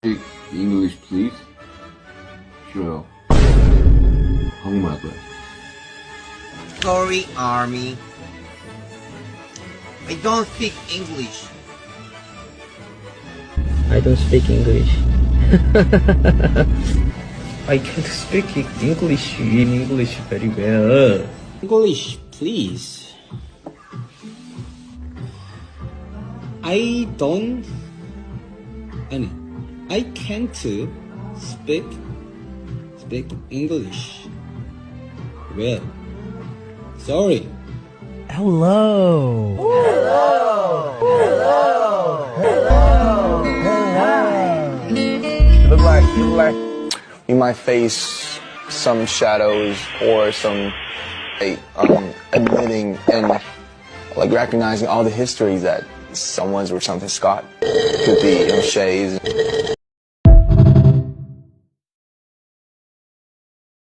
Speak English, please. 싫어요. 한국말 할 거야. Sorry, Army. I don't speak English. I don't speak English. I can't speak English in English very well. English, please. I can't speak English well. Sorry. Hello. You look like you might face some shadows or some admitting and like recognizing all the histories that someone's or something Scott could be, shades.